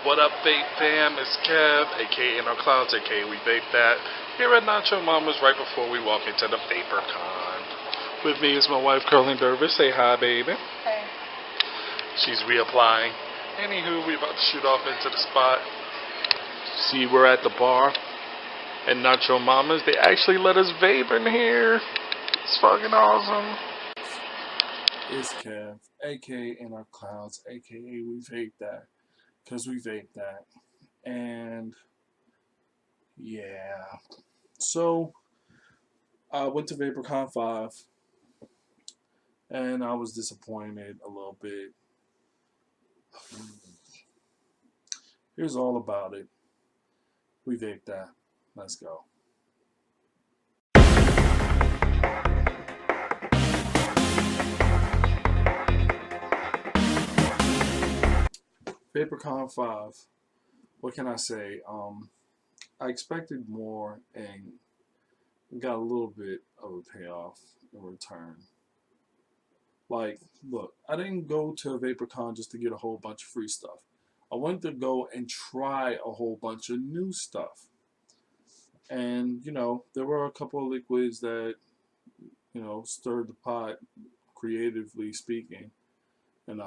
What up, Vape fam? It's Kev, aka inourclouds, aka We Vape That, here at Nacho Mama's right before we walk into the Vapercon. With me is my wife, Curling Dervish. Say hi, baby. Hey. She's reapplying. Anywho, we about to shoot off into the spot. See, we're at the bar at Nacho Mama's. They actually let us vape in here. It's fucking awesome. It's Kev, aka inourclouds, aka We Vape That. Because we vape that. And yeah. So I went to Vapercon 5 and I was disappointed a little bit. Here's all about it. We vape that. Let's go. Vapercon 5, what can I say? I expected more and got a little bit of a payoff in return. Like, look, I didn't go to Vapercon just to get a whole bunch of free stuff. I wanted to go and try a whole bunch of new stuff. And, you know, there were a couple of liquids that, you know, stirred the pot, creatively speaking. And,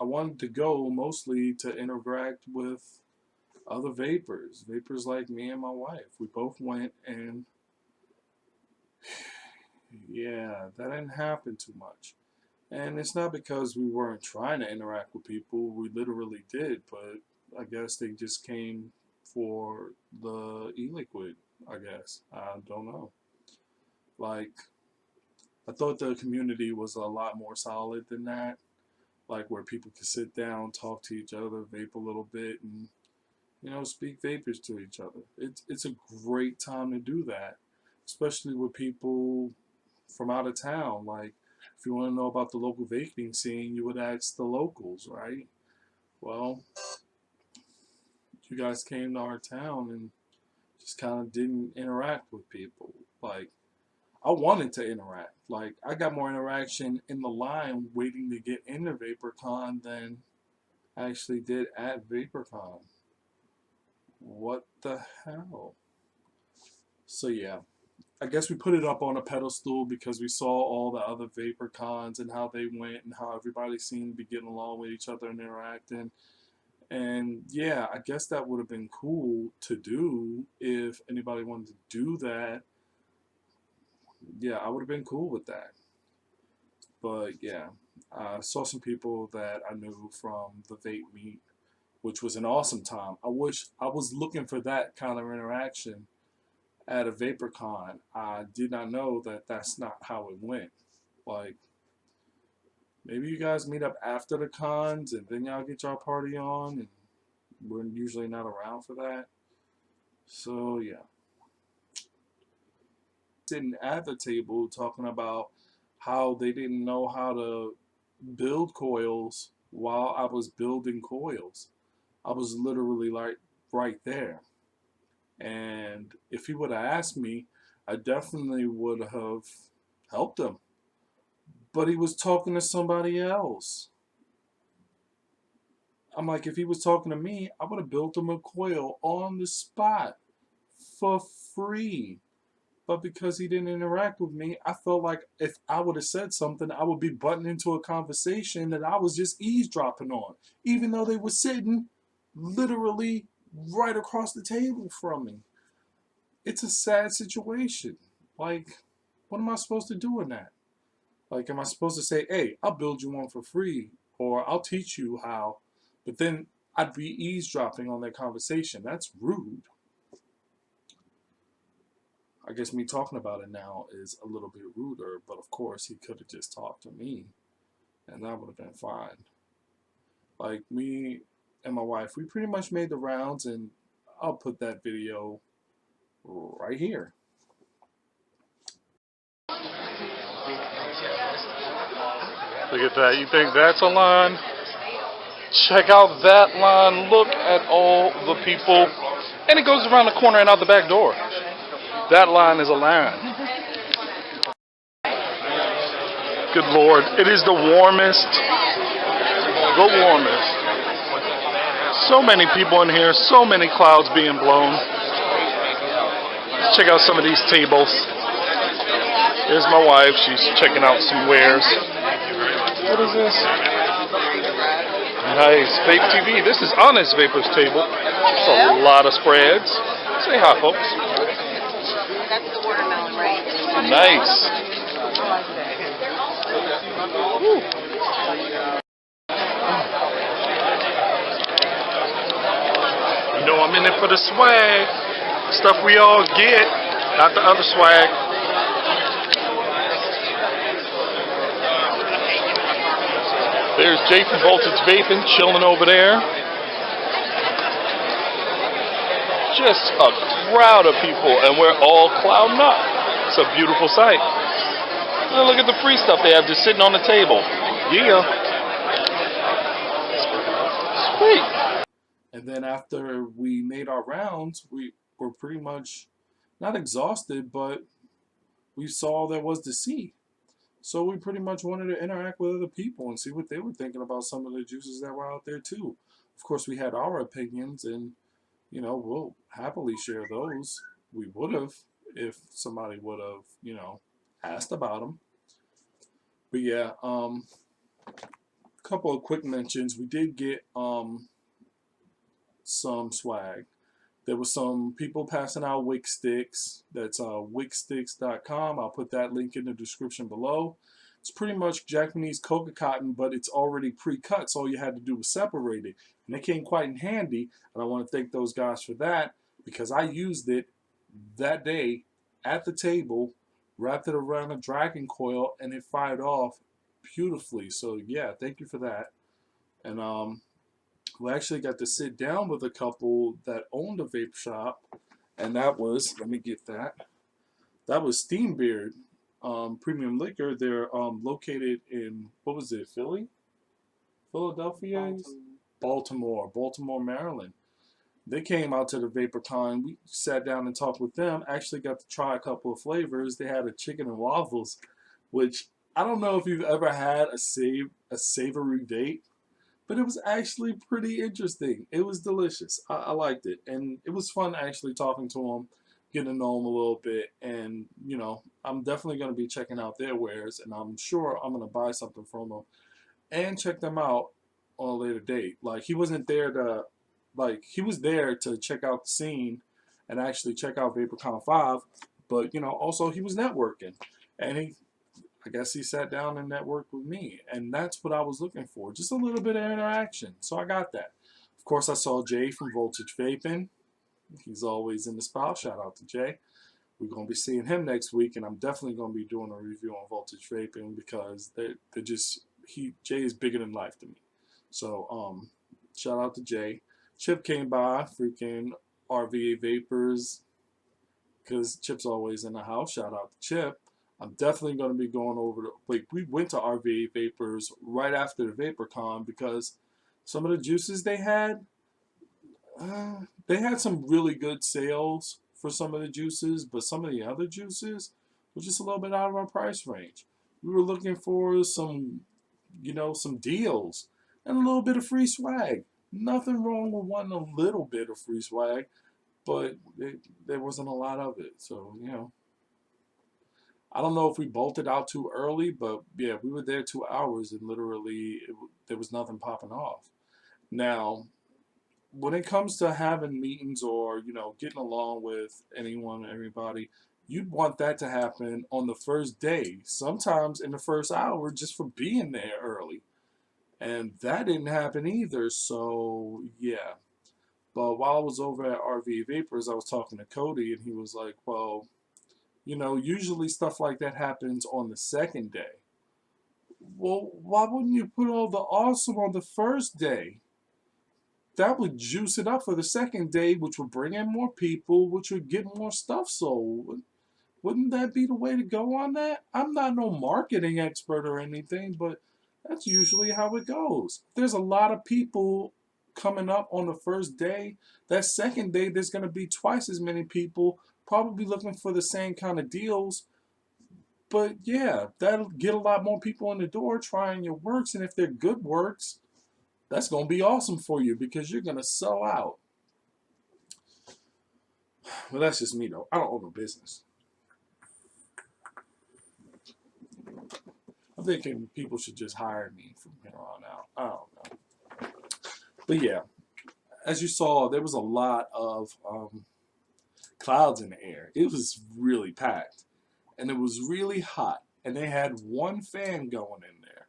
I wanted to go mostly to interact with other vapors like me and my wife. We both went, and yeah, that didn't happen too much. And it's not because we weren't trying to interact with people. We literally did, but I guess they just came for the e-liquid, I guess. I don't know. Like, I thought the community was a lot more solid than that. Like where people can sit down, talk to each other, vape a little bit, and, you know, speak vapors to each other. It's a great time to do that, especially with people from out of town. Like, if you want to know about the local vaping scene, you would ask the locals, right? Well, you guys came to our town and just kind of didn't interact with people. Like, I wanted to interact. Like, I got more interaction in the line waiting to get into Vapercon than I actually did at Vapercon. What the hell? So yeah, I guess we put it up on a pedestal because we saw all the other Vapercons and how they went and how everybody seemed to be getting along with each other and interacting. And yeah, I guess that would have been cool to do if anybody wanted to do that. Yeah, I would have been cool with that. But yeah, I saw some people that I knew from the Vape meet, which was an awesome time. I wish I was looking for that kind of interaction at a Vapercon. I did not know that that's not how it went. Like, maybe you guys meet up after the cons and then y'all get y'all party on, and we're usually not around for that. So yeah. Sitting at the table talking about how they didn't know how to build coils while I was building coils. I was literally like right there. And if he would have asked me, I definitely would have helped him. But he was talking to somebody else. I'm like, if he was talking to me, I would have built him a coil on the spot for free. But because he didn't interact with me, I felt like if I would have said something, I would be butting into a conversation that I was just eavesdropping on, even though they were sitting literally right across the table from me. It's a sad situation. Like, what am I supposed to do in that? Like, am I supposed to say, hey, I'll build you one for free, or I'll teach you how, but then I'd be eavesdropping on their conversation? That's rude. I guess me talking about it now is a little bit ruder, but of course he could have just talked to me and that would have been fine. Like, me and my wife, we pretty much made the rounds, and I'll put that video right here. Look at that. You think that's a line? Check out that line. Look at all the people. And it goes around the corner and out the back door. That line is a line. Good Lord. It is the warmest So many people in here, so many clouds being blown. Let's check out some of these tables. There's my wife, she's checking out some wares. What is this? Nice, Vape TV. This is Honest Vapor's table. It's a lot of spreads. Say hi, folks. That's the watermelon, right? Nice. Woo. You know I'm in it for the swag. Stuff we all get, not the other swag. There's Jay from Voltage Vapin chilling over there. Just a crowd of people, and we're all clouding up. It's a beautiful sight. And look at the free stuff they have just sitting on the table. Yeah. Sweet. And then after we made our rounds, we were pretty much not exhausted, but we saw all there was to see. So we pretty much wanted to interact with other people and see what they were thinking about some of the juices that were out there too. Of course, we had our opinions, and you know, we'll happily share those. We would have if somebody would have, you know, asked about them. But yeah, a couple of quick mentions. We did get some swag. There was some people passing out WikStix. That's WikStix.com. I'll put that link in the description below. It's pretty much Japanese coca cotton, but it's already pre-cut, so all you had to do was separate it. And it came quite in handy, and I want to thank those guys for that, because I used it that day at the table, wrapped it around a dragon coil, and it fired off beautifully. So yeah, thank you for that. And we actually got to sit down with a couple that owned a vape shop, and that was, let me get that, that was Steambeard Premium Liquor. They're located in, what was it, Philadelphia? Baltimore, Maryland. They came out to the Vapercon. We sat down and talked with them. Actually got to try a couple of flavors. They had a chicken and waffles, which I don't know if you've ever had a savory vape, but it was actually pretty interesting. It was delicious. I liked it, and it was fun actually talking to them, getting to know them a little bit. And you know, I'm definitely going to be checking out their wares, and I'm sure I'm going to buy something from them and check them out on a later date. Like, he wasn't there to, like, he was there to check out the scene and actually check out Vapercon 5, but you know, also he was networking, and I guess he sat down and networked with me, and that's what I was looking for, just a little bit of interaction. So I got that. Of course, I saw Jay from Voltage Vapin. He's always in the spot. Shout out to Jay. We're going to be seeing him next week, and I'm definitely going to be doing a review on Voltage Vapin, because they're just, Jay is bigger than life to me. So shout out to Jay. Chip came by, freaking RVA VaperZz, because Chip's always in the house. Shout out to Chip. I'm definitely going to be going over to, like, we went to RVA VaperZz right after the Vapercon, because some of the juices they had some really good sales for some of the juices, but some of the other juices were just a little bit out of our price range. We were looking for some, you know, some deals and a little bit of free swag. Nothing wrong with wanting a little bit of free swag, but there wasn't a lot of it. So, you know, I don't know if we bolted out too early, but yeah, we were there 2 hours and literally there was nothing popping off. Now, when it comes to having meetings or, you know, getting along with anyone, everybody, you'd want that to happen on the first day, sometimes in the first hour, just for being there early. And that didn't happen either, so yeah. But while I was over at RV Vapors, I was talking to Cody, and he was like, well, you know, usually stuff like that happens on the second day. Well, why wouldn't you put all the awesome on the first day? That would juice it up for the second day, which would bring in more people, which would get more stuff sold. Wouldn't that be the way to go on that? I'm not no marketing expert or anything, but that's usually how it goes. There's a lot of people coming up on the first day. That second day, there's going to be twice as many people probably looking for the same kind of deals. But yeah, that'll get a lot more people in the door trying your works, and if they're good works, that's going to be awesome for you because you're going to sell out. Well, that's just me, though. I don't own a business. I'm thinking people should just hire me from here on out. I don't know. But yeah, as you saw, there was a lot of clouds in the air. It was really packed. And it was really hot. And they had one fan going in there.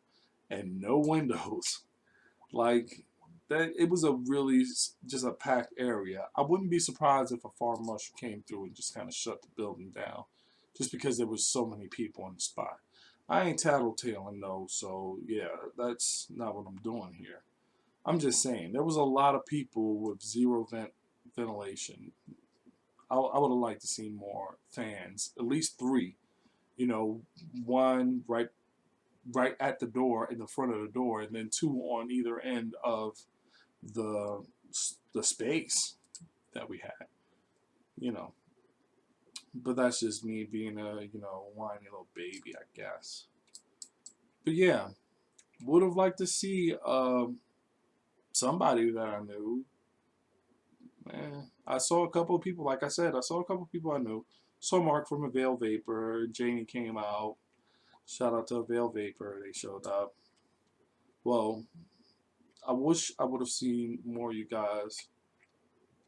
And no windows. Like, that, it was a really just a packed area. I wouldn't be surprised if a fire marshal came through and just kind of shut the building down. Just because there was so many people in the spot. I ain't tattletaling though, so yeah, that's not what I'm doing here. I'm just saying, there was a lot of people with zero ventilation. I would have liked to see more fans, at least 3. You know, one right at the door, in the front of the door, and then 2 on either end of the space that we had. You know, but that's just me being a, you know, whiny little baby, I guess. But yeah, would have liked to see somebody that I knew. Man, I saw a couple of people, like I said, I saw a couple of people I knew. Saw Mark from Avail Vapor. Janie came out. Shout out to Avail Vapor. They showed up. Well, I wish I would have seen more of you guys.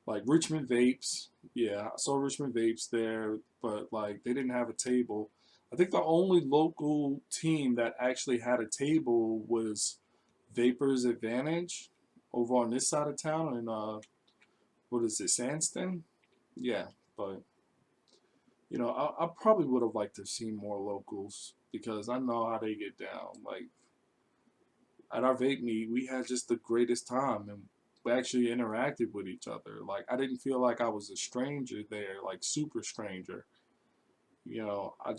Like Richmond Vapes. Yeah, I saw Richmond Vapes there, but like they didn't have a table. I think the only local team that actually had a table was Vapor's Advantage over on this side of town in what is it, Sandston? Yeah, but you know, I probably would have liked to have seen more locals because I know how they get down. Like at our vape meet, we had just the greatest time and we actually interacted with each other. Like I didn't feel like I was a stranger there, like super stranger. You know, I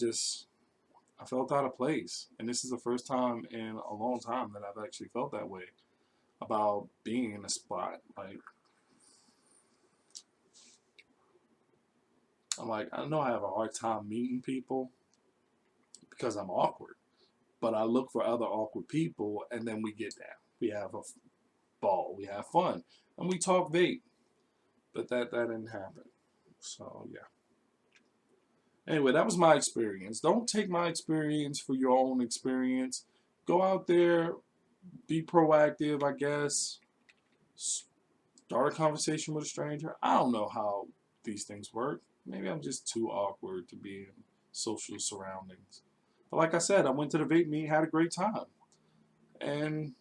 felt out of place. And this is the first time in a long time that I've actually felt that way about being in a spot. Like, I'm like, I know I have a hard time meeting people because I'm awkward. But I look for other awkward people and then we get down. We have a ball. We have fun. And we talk vape. But that didn't happen. So, yeah. Anyway, that was my experience. Don't take my experience for your own experience. Go out there, be proactive, I guess. Start a conversation with a stranger. I don't know how these things work. Maybe I'm just too awkward to be in social surroundings. But like I said, I went to the vape meet, had a great time. And,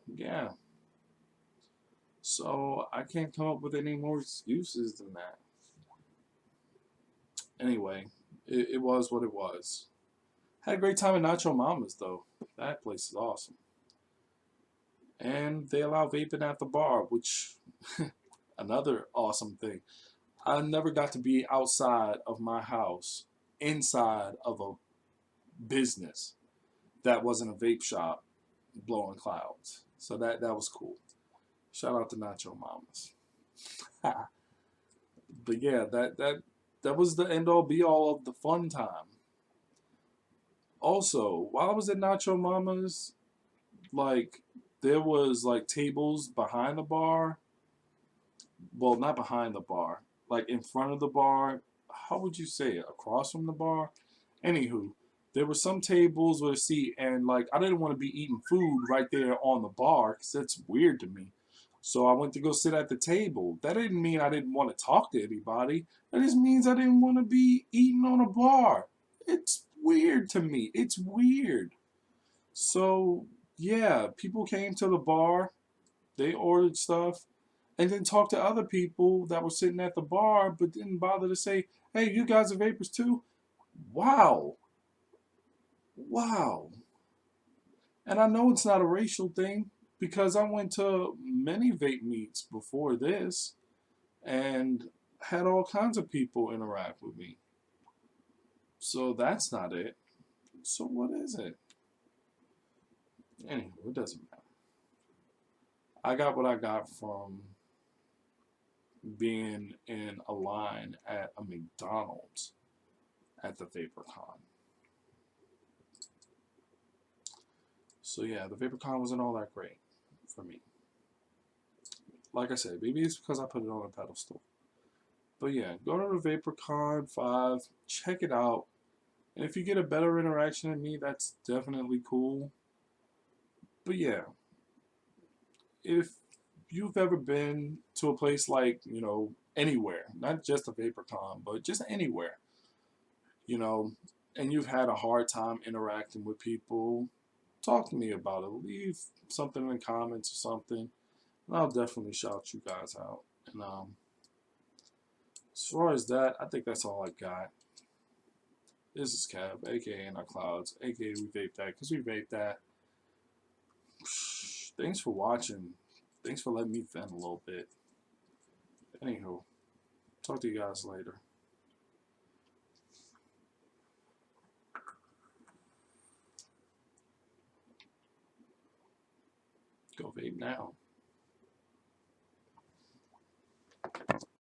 yeah. So, I can't come up with any more excuses than that. Anyway, it was what it was. Had a great time at Nacho Mama's, though. That place is awesome. And they allow vaping at the bar, which, another awesome thing. I never got to be outside of my house, inside of a business that wasn't a vape shop, blowing clouds. So that was cool. Shout out to Nacho Mamas. But yeah, that was the end all be all of the fun time. Also, while I was at Nacho Mama's, like there was like tables behind the bar. Well, not behind the bar, like in front of the bar. How would you say it? Across from the bar? Anywho, there were some tables with a seat, and like I didn't want to be eating food right there on the bar because that's weird to me. So I went to go sit at the table. That didn't mean I didn't want to talk to anybody. That just means I didn't want to be eating on a bar. It's weird to me. It's weird. So yeah, people came to the bar. They ordered stuff. And then talked to other people that were sitting at the bar, but didn't bother to say, hey, you guys are vapors too? Wow. Wow. And I know it's not a racial thing because I went to many vape meets before this and had all kinds of people interact with me. So that's not it. So what is it? Anyway, it doesn't matter. I got what I got from being in a line at a McDonald's at the Vapercon. So yeah, the Vapercon wasn't all that great for me. like I said, maybe it's because I put it on a pedestal. But yeah, go to the Vapercon 5, check it out. And if you get a better interaction than me, that's definitely cool. But yeah, if you've ever been to a place like, you know, anywhere, not just a Vapercon, but just anywhere, you know, and you've had a hard time interacting with people, talk to me about it. Leave something in the comments or something, and I'll definitely shout you guys out. And as far as that, I think that's all I got. This is Kev, aka inourclouds, aka we vape that, because we vape that. Thanks for watching. Thanks for letting me vent a little bit. Anywho, talk to you guys later. Go vape now.